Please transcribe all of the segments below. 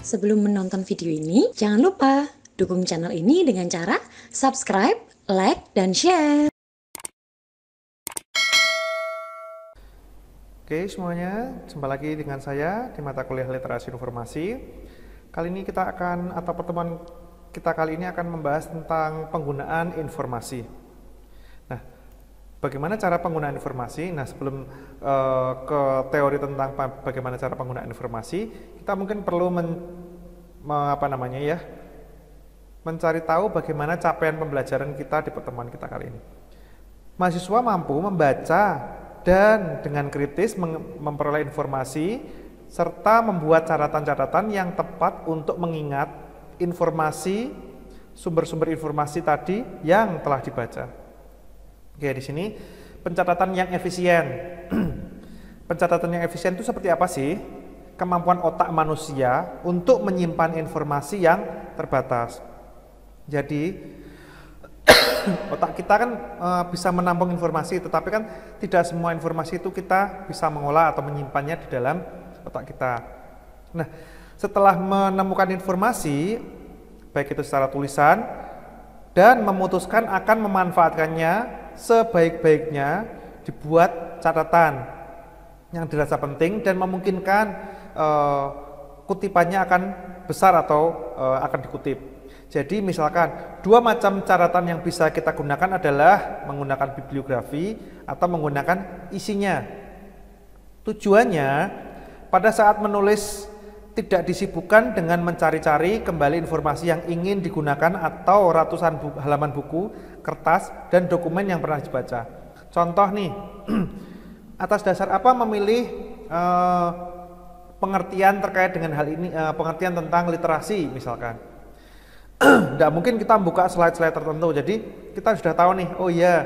Sebelum menonton video ini, jangan lupa dukung channel ini dengan cara subscribe, like, dan share. Oke semuanya, jumpa lagi dengan saya di mata kuliah literasi informasi. Kali ini pertemuan kita kali ini akan membahas tentang penggunaan informasi. Nah, bagaimana cara penggunaan informasi? Nah, sebelum ke teori tentang bagaimana cara penggunaan informasi, kita mungkin perlu mencari tahu bagaimana capaian pembelajaran kita di pertemuan kita kali ini. Mahasiswa mampu membaca dan dengan kritis memperoleh informasi serta membuat catatan-catatan yang tepat untuk mengingat informasi sumber-sumber informasi tadi yang telah dibaca. Oke, di sini pencatatan yang efisien. Pencatatan yang efisien itu seperti apa sih? Kemampuan otak manusia untuk menyimpan informasi yang terbatas. Jadi otak kita kan bisa menampung informasi, tetapi kan tidak semua informasi itu kita bisa mengolah atau menyimpannya di dalam otak kita. Nah, setelah menemukan informasi, baik itu secara tulisan, dan memutuskan akan memanfaatkannya sebaik-baiknya, dibuat catatan yang dirasa penting dan memungkinkan kutipannya akan besar atau akan dikutip. Jadi misalkan dua macam catatan yang bisa kita gunakan adalah menggunakan bibliografi atau menggunakan isinya. Tujuannya pada saat menulis tidak disibukkan dengan mencari-cari kembali informasi yang ingin digunakan atau ratusan halaman buku, kertas, dan dokumen yang pernah dibaca. Contoh nih, atas dasar apa memilih pengertian terkait dengan hal ini, pengertian tentang literasi misalkan. Tidak mungkin kita buka slide-slide tertentu, jadi kita sudah tahu nih, oh iya,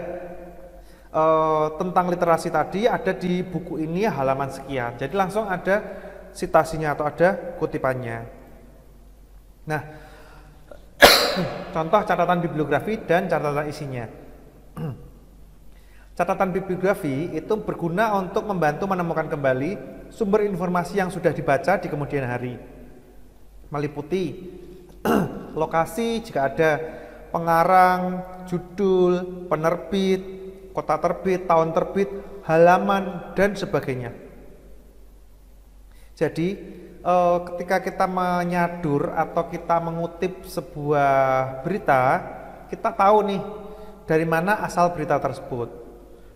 tentang literasi tadi ada di buku ini halaman sekian, jadi langsung ada citasinya atau ada kutipannya. Nah, contoh catatan bibliografi dan catatan isinya. Catatan bibliografi itu berguna untuk membantu menemukan kembali sumber informasi yang sudah dibaca di kemudian hari, meliputi lokasi jika ada, pengarang, judul, penerbit, kota terbit, tahun terbit, halaman, dan sebagainya. Jadi ketika kita menyadur atau kita mengutip sebuah berita, kita tahu nih dari mana asal berita tersebut,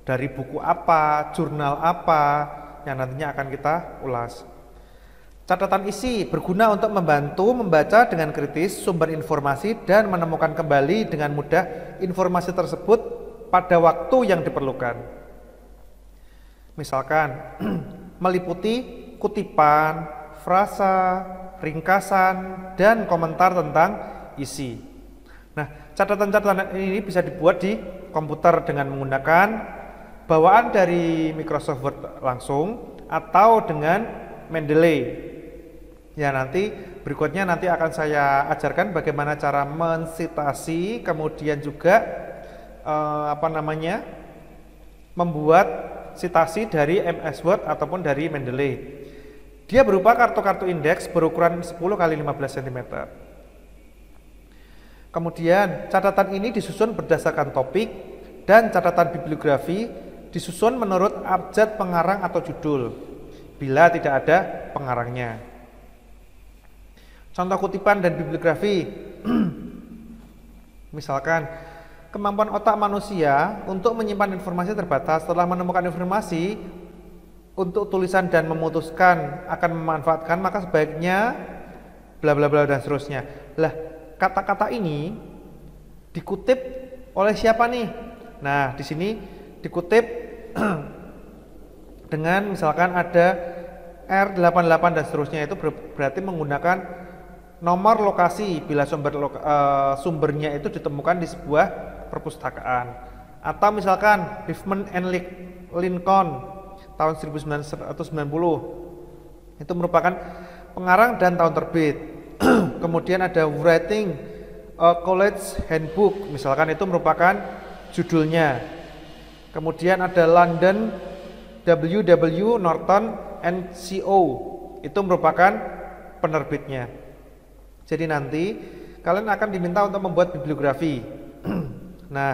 dari buku apa, jurnal apa yang nantinya akan kita ulas. Catatan isi berguna untuk membantu membaca dengan kritis sumber informasi dan menemukan kembali dengan mudah informasi tersebut pada waktu yang diperlukan. Misalkan meliputi kutipan, frasa, ringkasan, dan komentar tentang isi. Nah, catatan-catatan ini bisa dibuat di komputer dengan menggunakan bawaan dari Microsoft Word langsung atau dengan Mendeley. Ya, nanti berikutnya akan saya ajarkan bagaimana cara mensitasi, kemudian juga membuat citasi dari MS Word ataupun dari Mendeley. Dia berupa kartu-kartu indeks berukuran 10 x 15 cm. Kemudian catatan ini disusun berdasarkan topik dan catatan bibliografi disusun menurut abjad pengarang atau judul bila tidak ada pengarangnya. Contoh kutipan dan bibliografi. Misalkan, kemampuan otak manusia untuk menyimpan informasi terbatas. Setelah menemukan informasi untuk tulisan dan memutuskan akan memanfaatkan, maka sebaiknya bla bla bla dan seterusnya. Lah, kata-kata ini dikutip oleh siapa nih? Nah, di sini dikutip dengan misalkan ada R88 dan seterusnya, itu berarti menggunakan nomor lokasi bila sumbernya itu ditemukan di sebuah perpustakaan. Atau misalkan Huffman and Lincoln tahun 1990, itu merupakan pengarang dan tahun terbit. Kemudian ada Writing a College Handbook, misalkan itu merupakan judulnya. Kemudian ada London W.W. Norton and Co, itu merupakan penerbitnya. Jadi nanti kalian akan diminta untuk membuat bibliografi. Nah,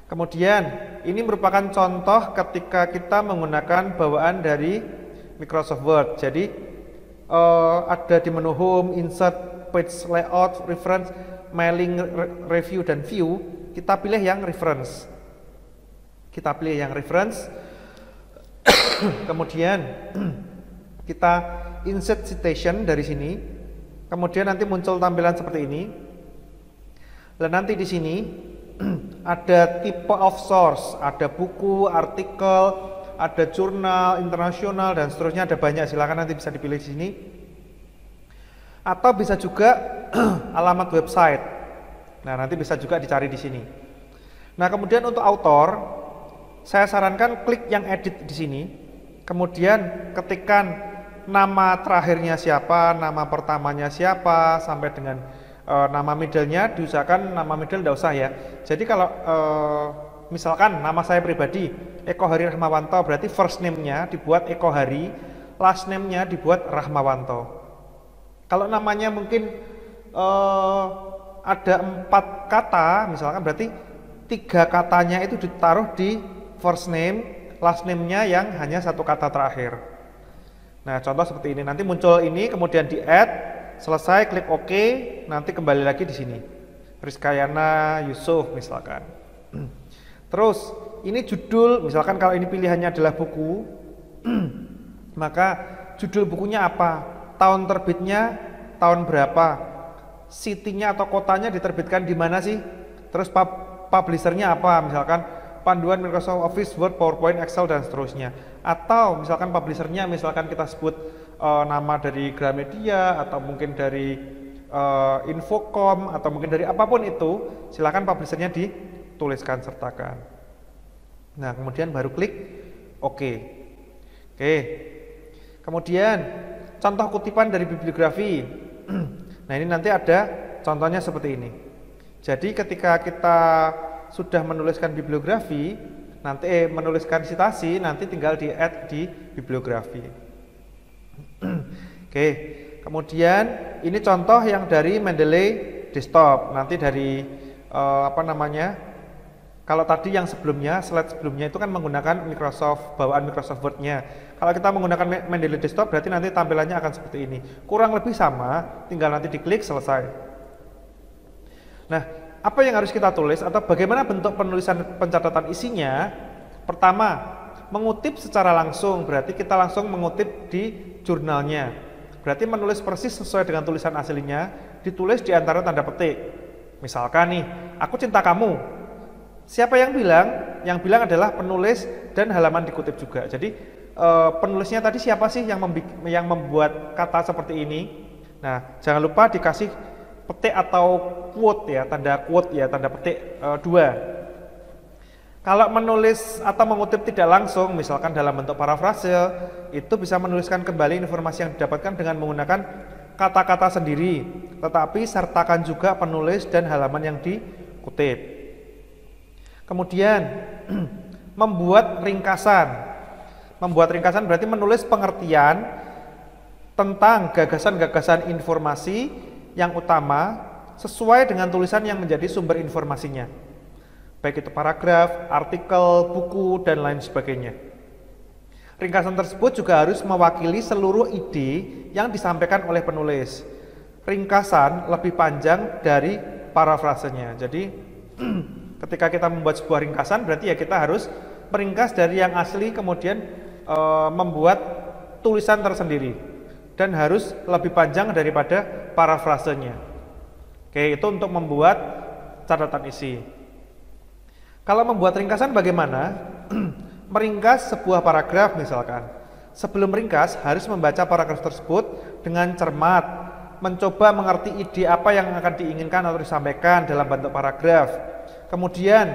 kemudian ini merupakan contoh ketika kita menggunakan bawaan dari Microsoft Word. Jadi ada di menu Home, Insert, Page Layout, Reference, Mailing, Review, dan View. Kita pilih yang Reference. Kemudian kita insert citation dari sini. Kemudian nanti muncul tampilan seperti ini. Dan nanti di sini ada type of source, ada buku, artikel, ada jurnal, internasional, dan seterusnya, ada banyak. Silakan nanti bisa dipilih di sini. Atau bisa juga alamat website. Nah, nanti bisa juga dicari di sini. Nah, kemudian untuk author, saya sarankan klik yang edit di sini. Kemudian ketikkan nama terakhirnya siapa, nama pertamanya siapa, sampai dengan nama middle-nya. Diusahakan nama middle tidak usah ya. Jadi kalau misalkan nama saya pribadi Eko Hari Rahmawanto, berarti first name-nya dibuat Eko Hari, last name-nya dibuat Rahmawanto. Kalau namanya mungkin ada 4 kata, misalkan berarti 3 katanya itu ditaruh di first name, last name-nya yang hanya 1 kata terakhir. Nah, contoh seperti ini. Nanti muncul ini, kemudian di add, selesai, klik OK, nanti kembali lagi di sini. Rizkayana Yusuf misalkan. Terus, ini judul, misalkan kalau ini pilihannya adalah buku, maka judul bukunya apa? Tahun terbitnya, tahun berapa? City-nya atau kotanya diterbitkan di mana sih? Terus publisher-nya apa? Misalkan panduan Microsoft Office, Word, PowerPoint, Excel, dan seterusnya. Atau misalkan publisher-nya, misalkan kita sebut nama dari Gramedia, atau mungkin dari Infocom, atau mungkin dari apapun itu, silakan publisher-nya dituliskan, sertakan. Nah, kemudian baru klik OK. Oke. Kemudian contoh kutipan dari bibliografi. Nah, ini nanti ada contohnya seperti ini. Jadi ketika kita sudah menuliskan bibliografi, nanti menuliskan citasi, nanti tinggal di add di bibliografi. Oke, kemudian ini contoh yang dari Mendeley Desktop. Nanti dari kalau tadi yang sebelumnya, slide sebelumnya itu kan menggunakan bawaan Microsoft Word-nya. Kalau kita menggunakan Mendeley Desktop, berarti nanti tampilannya akan seperti ini. Kurang lebih sama, tinggal nanti diklik, selesai. Nah, apa yang harus kita tulis atau bagaimana bentuk penulisan pencatatan isinya? Pertama, mengutip secara langsung, berarti kita langsung mengutip di jurnalnya. Berarti menulis persis sesuai dengan tulisan aslinya, ditulis di antara tanda petik. Misalkan nih, aku cinta kamu. Siapa yang bilang? Yang bilang adalah penulis dan halaman dikutip juga. Jadi penulisnya tadi siapa sih yang membuat kata seperti ini? Nah, jangan lupa dikasih petik atau quote ya, tanda quote ya, tanda petik 2. Kalau menulis atau mengutip tidak langsung, misalkan dalam bentuk parafrase, itu bisa menuliskan kembali informasi yang didapatkan dengan menggunakan kata-kata sendiri, tetapi sertakan juga penulis dan halaman yang dikutip. Kemudian membuat ringkasan. Membuat ringkasan berarti menulis pengertian tentang gagasan-gagasan informasi yang utama sesuai dengan tulisan yang menjadi sumber informasinya, baik itu paragraf, artikel, buku, dan lain sebagainya. Ringkasan tersebut juga harus mewakili seluruh ide yang disampaikan oleh penulis. Ringkasan lebih panjang dari parafrasenya. Jadi ketika kita membuat sebuah ringkasan, berarti ya kita harus meringkas dari yang asli, kemudian membuat tulisan tersendiri, dan harus lebih panjang daripada parafrasenya. Oke, itu untuk membuat catatan isi. Kalau membuat ringkasan bagaimana? Meringkas sebuah paragraf misalkan. Sebelum meringkas harus membaca paragraf tersebut dengan cermat, mencoba mengerti ide apa yang akan diinginkan atau disampaikan dalam bentuk paragraf. Kemudian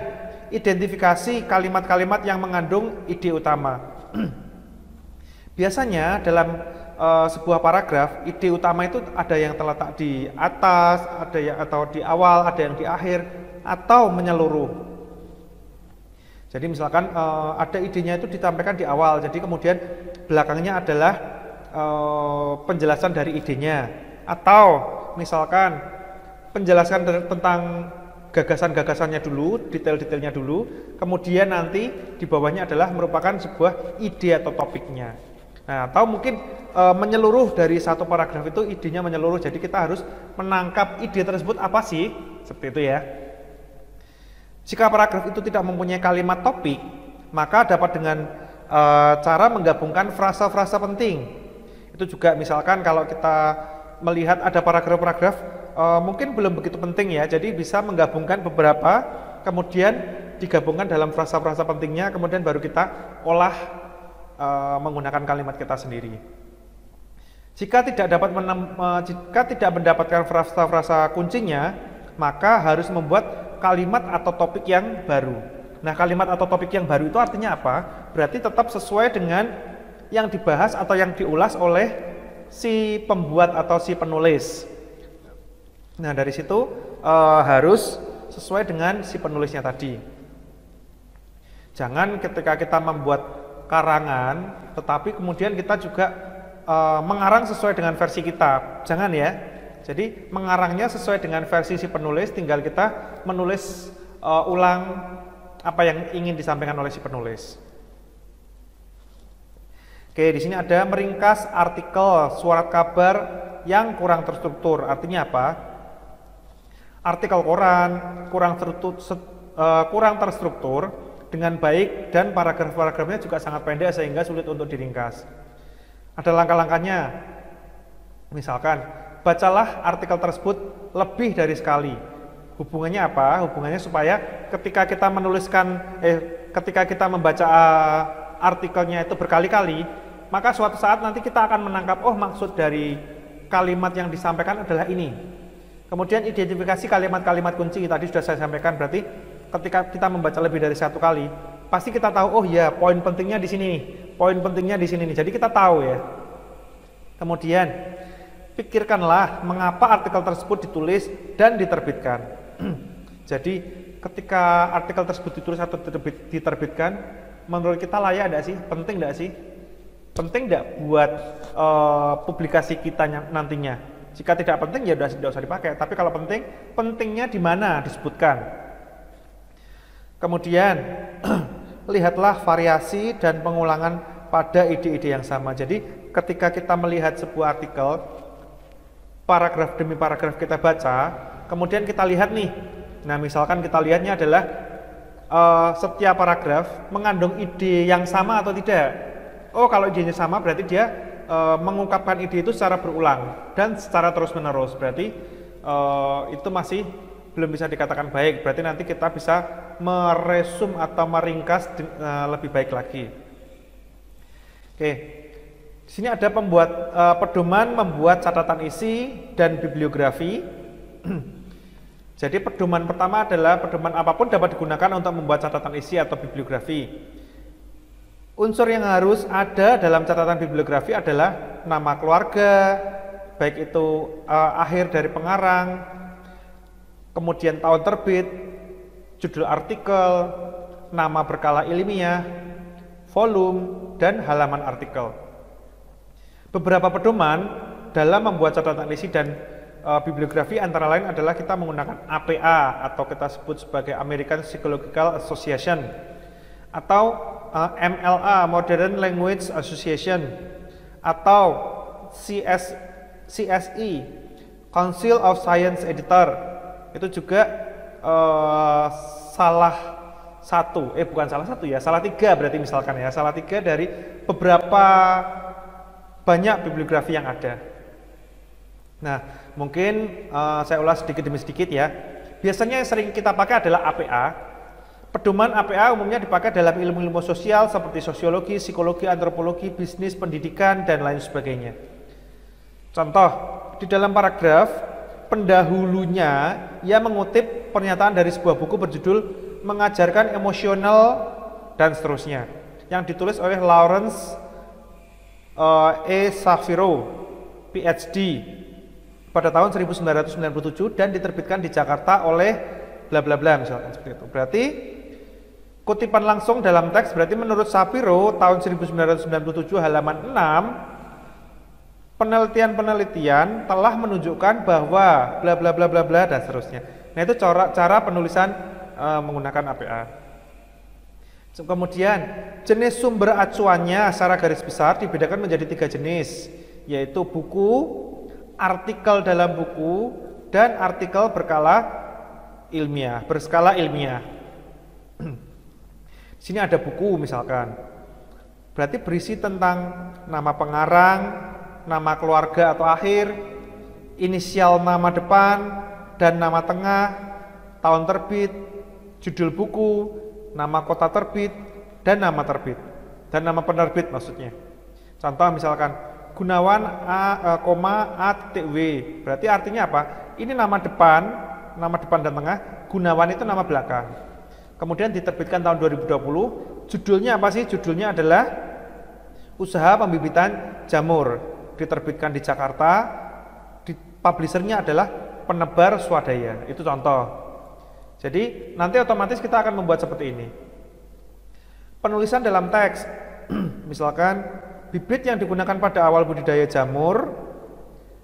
identifikasi kalimat-kalimat yang mengandung ide utama. Biasanya dalam sebuah paragraf, ide utama itu ada yang terletak di atas, ada yang atau di awal, ada yang di akhir, atau menyeluruh. Jadi misalkan ada idenya itu ditampilkan di awal, jadi kemudian belakangnya adalah penjelasan dari idenya, atau misalkan penjelasan tentang gagasan-gagasannya dulu, detail-detailnya dulu, kemudian nanti di bawahnya adalah merupakan sebuah ide atau topiknya. Nah, atau mungkin menyeluruh dari satu paragraf itu idenya menyeluruh, jadi kita harus menangkap ide tersebut apa sih, seperti itu ya. Jika paragraf itu tidak mempunyai kalimat topik, maka dapat dengan cara menggabungkan frasa-frasa penting. Itu juga misalkan kalau kita melihat ada paragraf-paragraf mungkin belum begitu penting ya, jadi bisa menggabungkan beberapa, kemudian digabungkan dalam frasa-frasa pentingnya, kemudian baru kita olah menggunakan kalimat kita sendiri. Jika tidak mendapatkan frasa-frasa kuncinya, maka harus membuat kalimat atau topik yang baru. Nah, kalimat atau topik yang baru itu artinya apa? Berarti tetap sesuai dengan yang dibahas atau yang diulas oleh si pembuat atau si penulis. Nah, dari situ harus sesuai dengan si penulisnya tadi. Jangan ketika kita membuat karangan, tetapi kemudian kita juga mengarang sesuai dengan versi kita. Jangan ya. Jadi mengarangnya sesuai dengan versi si penulis, tinggal kita menulis ulang apa yang ingin disampaikan oleh si penulis. Oke, di sini ada meringkas artikel surat kabar yang kurang terstruktur. Artinya apa? Artikel koran kurang terstruktur dengan baik dan paragraf-paragrafnya juga sangat pendek sehingga sulit untuk diringkas. Ada langkah-langkahnya. Misalkan, bacalah artikel tersebut lebih dari sekali. Hubungannya apa? Hubungannya supaya ketika kita membaca artikelnya itu berkali-kali, maka suatu saat nanti kita akan menangkap, oh maksud dari kalimat yang disampaikan adalah ini. Kemudian identifikasi kalimat-kalimat kunci tadi sudah saya sampaikan, berarti ketika kita membaca lebih dari satu kali, pasti kita tahu, oh ya poin pentingnya di sini nih, poin pentingnya di sini nih, jadi kita tahu ya. Kemudian pikirkanlah mengapa artikel tersebut ditulis dan diterbitkan. Jadi ketika artikel tersebut ditulis atau diterbitkan, menurut kita layak tidak sih? Penting tidak sih? Penting tidak buat publikasi kita nantinya? Jika tidak penting ya tidak usah dipakai. Tapi kalau penting, pentingnya di mana disebutkan. Kemudian lihatlah variasi dan pengulangan pada ide-ide yang sama. Jadi ketika kita melihat sebuah artikel, paragraf demi paragraf kita baca, kemudian kita lihat nih. Nah, misalkan kita lihatnya adalah setiap paragraf mengandung ide yang sama atau tidak. Oh, kalau idenya sama berarti dia mengungkapkan ide itu secara berulang dan secara terus-menerus. Berarti itu masih belum bisa dikatakan baik. Berarti nanti kita bisa meresum atau meringkas lebih baik lagi. Oke. Di sini ada pedoman membuat catatan isi dan bibliografi. Jadi pedoman pertama adalah pedoman apapun dapat digunakan untuk membuat catatan isi atau bibliografi. Unsur yang harus ada dalam catatan bibliografi adalah nama keluarga, baik itu akhir dari pengarang, kemudian tahun terbit, judul artikel, nama berkala ilmiah, volume, dan halaman artikel. Beberapa pedoman dalam membuat catatan isi dan bibliografi antara lain adalah kita menggunakan APA atau kita sebut sebagai American Psychological Association atau MLA Modern Language Association atau CSE Council of Science Editor. Itu juga salah tiga berarti misalkan ya, salah tiga dari beberapa banyak bibliografi yang ada. Nah, mungkin saya ulas sedikit demi sedikit ya. Biasanya yang sering kita pakai adalah APA. Pedoman APA umumnya dipakai dalam ilmu-ilmu sosial seperti sosiologi, psikologi, antropologi, bisnis, pendidikan, dan lain sebagainya. Contoh, di dalam paragraf pendahulunya ia mengutip pernyataan dari sebuah buku berjudul Mengajarkan Emosional dan seterusnya, yang ditulis oleh Lawrence Shapiro, PhD, pada tahun 1997 dan diterbitkan di Jakarta oleh bla bla bla misalkan seperti itu. Berarti kutipan langsung dalam teks berarti menurut Shapiro tahun 1997 halaman 6 penelitian-penelitian telah menunjukkan bahwa bla bla bla bla bla dan seterusnya. Nah, itu cara penulisan menggunakan APA. Kemudian jenis sumber acuannya secara garis besar dibedakan menjadi 3 jenis, yaitu buku, artikel dalam buku, dan artikel berskala ilmiah. Sini ada buku misalkan, berarti berisi tentang nama pengarang, nama keluarga atau akhir, inisial nama depan dan nama tengah, tahun terbit, judul buku, nama kota terbit, dan nama terbit, dan nama penerbit maksudnya. Contoh misalkan Gunawan A.W, berarti artinya apa? Ini nama depan dan tengah, Gunawan itu nama belakang. Kemudian diterbitkan tahun 2020, judulnya apa sih? Judulnya adalah Usaha Pembibitan Jamur, diterbitkan di Jakarta, publishernya adalah Penebar Swadaya, itu contoh. Jadi nanti otomatis kita akan membuat seperti ini. Penulisan dalam teks, misalkan bibit yang digunakan pada awal budidaya jamur.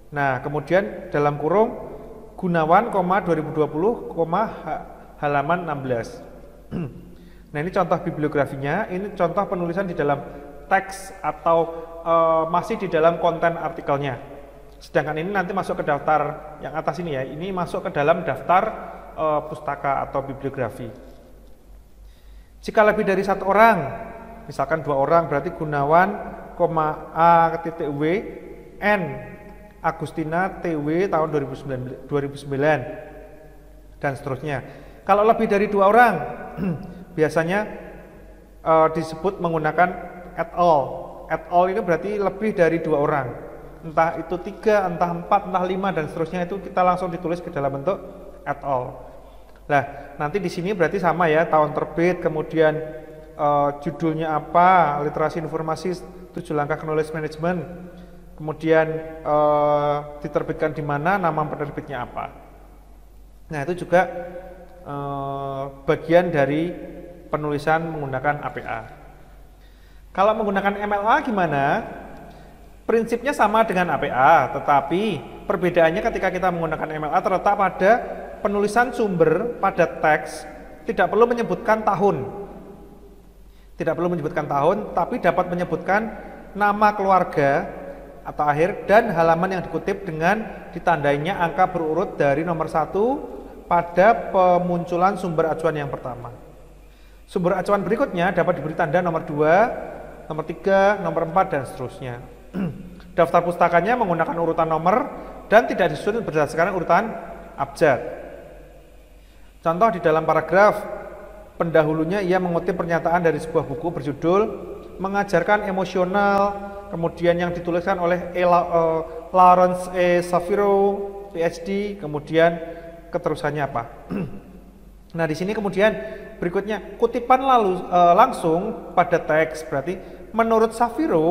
Nah, kemudian dalam kurung Gunawan, 2020, halaman 16. Nah, ini contoh bibliografinya, ini contoh penulisan di dalam teks atau masih di dalam konten artikelnya. Sedangkan ini nanti masuk ke daftar yang atas ini ya, ini masuk ke dalam daftar pustaka atau bibliografi. Jika lebih dari 1 orang, misalkan 2 orang, berarti Gunawan, A.W, N Agustina TW tahun 2009 dan seterusnya. Kalau lebih dari 2 orang, biasanya disebut menggunakan et al. Et al ini berarti lebih dari 2 orang. Entah itu 3, entah 4, entah 5 dan seterusnya, itu kita langsung ditulis ke dalam bentuk et al. Nah, nanti di sini berarti sama ya, tahun terbit, kemudian judulnya apa, literasi informasi 7 langkah knowledge management, kemudian diterbitkan di mana, nama penerbitnya apa. Nah, itu juga bagian dari penulisan menggunakan APA. Kalau menggunakan MLA gimana? Prinsipnya sama dengan APA, tetapi perbedaannya ketika kita menggunakan MLA terletak pada penulisan sumber pada teks tidak perlu menyebutkan tahun. Tidak perlu menyebutkan tahun, tapi dapat menyebutkan nama keluarga atau akhir dan halaman yang dikutip dengan ditandainya angka berurut dari nomor 1 pada pemunculan sumber acuan yang pertama. Sumber acuan berikutnya dapat diberi tanda nomor 2, nomor 3, nomor 4, dan seterusnya. Daftar pustakanya menggunakan urutan nomor dan tidak disusun berdasarkan urutan abjad. Contoh di dalam paragraf pendahulunya ia mengutip pernyataan dari sebuah buku berjudul Mengajarkan Emosional, kemudian yang dituliskan oleh Lawrence E. Shapiro, PhD, kemudian keterusannya apa. Nah, di sini kemudian berikutnya kutipan langsung pada teks, berarti menurut Shapiro,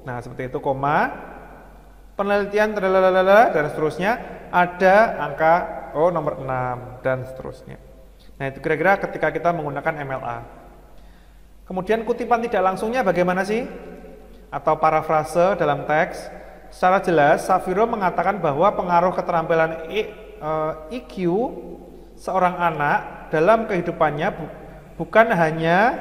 nah seperti itu, koma, penelitian dan seterusnya, ada angka nomor 6 dan seterusnya. Nah, itu kira-kira ketika kita menggunakan MLA. Kemudian kutipan tidak langsungnya bagaimana sih? Atau parafrase dalam teks. Secara jelas, Shapiro mengatakan bahwa pengaruh keterampilan IQ seorang anak dalam kehidupannya bukan hanya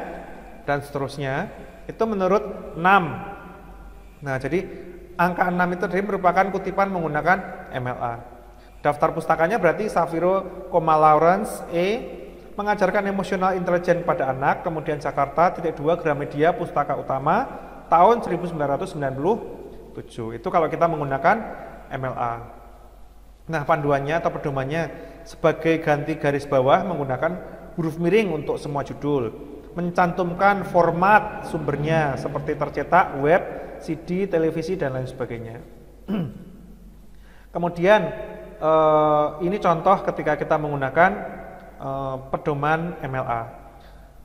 dan seterusnya, itu menurut 6. Nah, jadi angka 6 itu merupakan kutipan menggunakan MLA. Daftar pustakanya berarti Shapiro, Lawrence E. Mengajarkan Emosional Intelijen pada Anak, kemudian Jakarta, ×2 Gramedia Pustaka Utama, tahun 1997. Itu kalau kita menggunakan MLA. Nah, panduannya atau pedomannya sebagai ganti garis bawah menggunakan huruf miring untuk semua judul. Mencantumkan format sumbernya seperti tercetak, web, CD, televisi, dan lain sebagainya. Kemudian ini contoh ketika kita menggunakan pedoman MLA.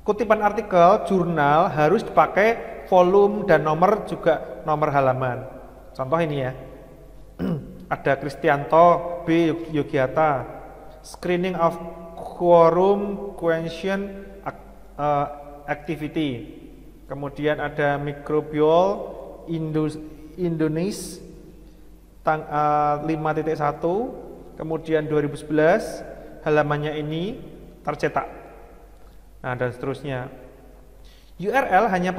Kutipan artikel jurnal harus dipakai volume dan nomor, juga nomor halaman. Contoh ini ya. Ada Kristianto B. Yogyata, Screening of Quorum Question Activity. Kemudian ada Microbial Indonesia 5.1, kemudian 2011, halamannya ini tercetak. Nah, dan seterusnya. URL hanya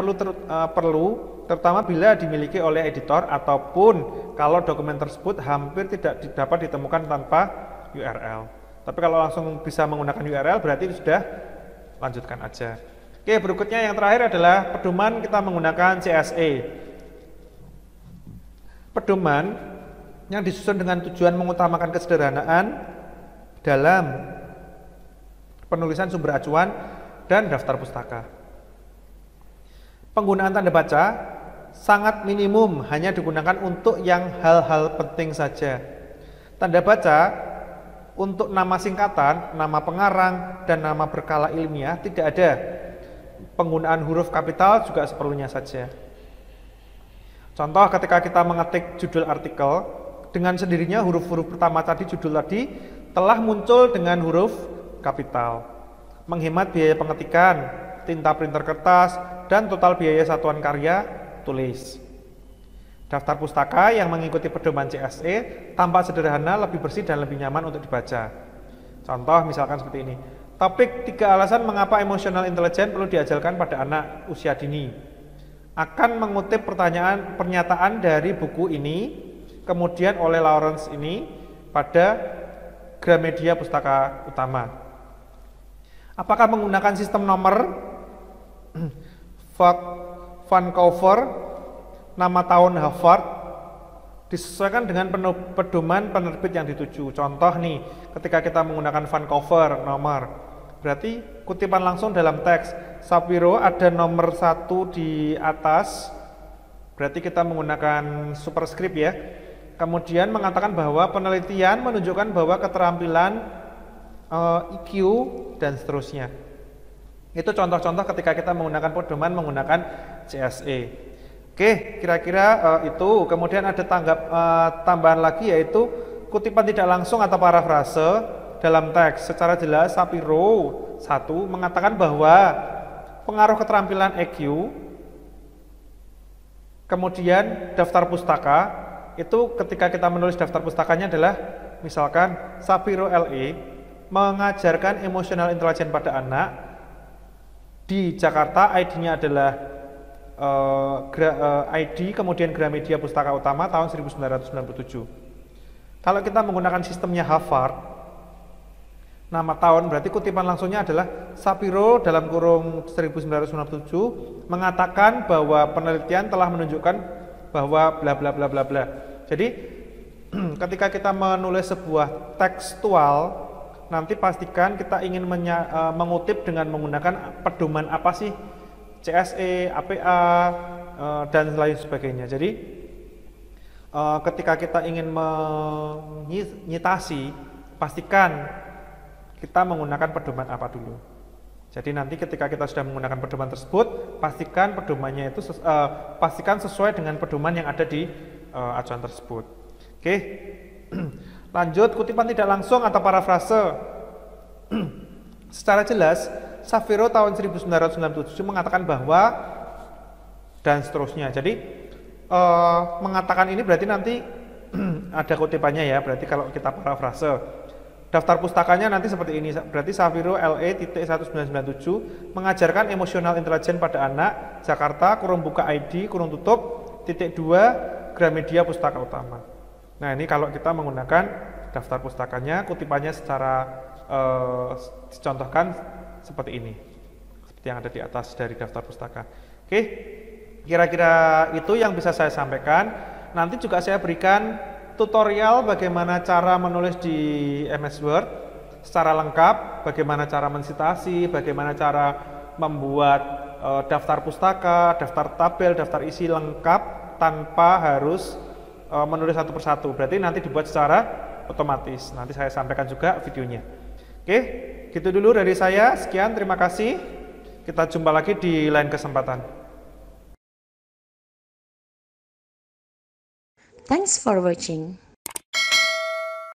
perlu terutama bila dimiliki oleh editor ataupun kalau dokumen tersebut hampir tidak dapat ditemukan tanpa URL. Tapi kalau langsung bisa menggunakan URL berarti sudah, lanjutkan aja. Oke, berikutnya yang terakhir adalah pedoman kita menggunakan CSE. Pedoman yang disusun dengan tujuan mengutamakan kesederhanaan dalam penulisan sumber acuan dan daftar pustaka. Penggunaan tanda baca sangat minimum, hanya digunakan untuk yang hal-hal penting saja. Tanda baca untuk nama singkatan, nama pengarang, dan nama berkala ilmiah tidak ada. Penggunaan huruf kapital juga seperlunya saja. Contoh ketika kita mengetik judul artikel, dengan sendirinya huruf-huruf pertama tadi, judul tadi, telah muncul dengan huruf kapital. Menghemat biaya pengetikan, tinta printer kertas, dan total biaya satuan karya tulis. Daftar pustaka yang mengikuti pedoman CSE tampak sederhana, lebih bersih, dan lebih nyaman untuk dibaca. Contoh misalkan seperti ini. Topik 3 alasan mengapa emotional intelligence perlu diajarkan pada anak usia dini. Akan mengutip pernyataan dari buku ini, kemudian oleh Lawrence ini pada Gramedia Pustaka Utama. Apakah menggunakan sistem nomor Vancouver, nama tahun Harvard, disesuaikan dengan pedoman penerbit yang dituju. Contoh nih, ketika kita menggunakan Vancouver nomor, berarti kutipan langsung dalam teks. Sapiro ada nomor 1 di atas, berarti kita menggunakan superscript ya. Kemudian mengatakan bahwa penelitian menunjukkan bahwa keterampilan IQ dan seterusnya. Itu contoh-contoh ketika kita menggunakan pedoman menggunakan CSE. Oke, kira-kira itu. Kemudian ada tambahan lagi yaitu kutipan tidak langsung atau parafrase dalam teks. Secara jelas Sapiro 1 mengatakan bahwa pengaruh keterampilan EQ, kemudian daftar pustaka, itu ketika kita menulis daftar pustakanya adalah misalkan Sapiro LE mengajarkan emotional intelligence pada anak di Jakarta, ID-nya adalah ID, kemudian Gramedia Pustaka Utama tahun 1997. Kalau kita menggunakan sistemnya Harvard, nama tahun berarti kutipan langsungnya adalah Sapiro dalam kurung 1997 mengatakan bahwa penelitian telah menunjukkan bahwa bla bla bla bla bla. Jadi ketika kita menulis sebuah tekstual, nanti pastikan kita ingin mengutip dengan menggunakan pedoman apa sih, CSE, APA, dan lain sebagainya. Jadi ketika kita ingin menyitasi, pastikan kita menggunakan pedoman apa dulu. Jadi nanti ketika kita sudah menggunakan pedoman tersebut, pastikan pedomannya itu pastikan sesuai dengan pedoman yang ada di acuan tersebut. Oke. Lanjut, kutipan tidak langsung atau parafrase. Secara jelas, Sapiro tahun 1997 mengatakan bahwa dan seterusnya. Jadi mengatakan ini berarti nanti ada kutipannya ya. Berarti kalau kita parafrase, daftar pustakanya nanti seperti ini. Berarti Sapiro LE.1997 mengajarkan emotional intelligence pada anak, Jakarta, kurung buka ID, kurung tutup, .2, Gramedia Pustaka Utama. Nah, ini kalau kita menggunakan daftar pustakanya, kutipannya secara dicontohkan seperti ini, seperti yang ada di atas dari daftar pustaka. Oke, kira-kira itu yang bisa saya sampaikan. Nanti juga saya berikan tutorial bagaimana cara menulis di MS Word secara lengkap, bagaimana cara mensitasi, bagaimana cara membuat daftar pustaka, daftar tabel, daftar isi lengkap tanpa harus menulis satu persatu. Berarti nanti dibuat secara otomatis. Nanti saya sampaikan juga videonya. Oke, gitu dulu dari saya. Sekian, terima kasih. Kita jumpa lagi di lain kesempatan. Thanks for watching.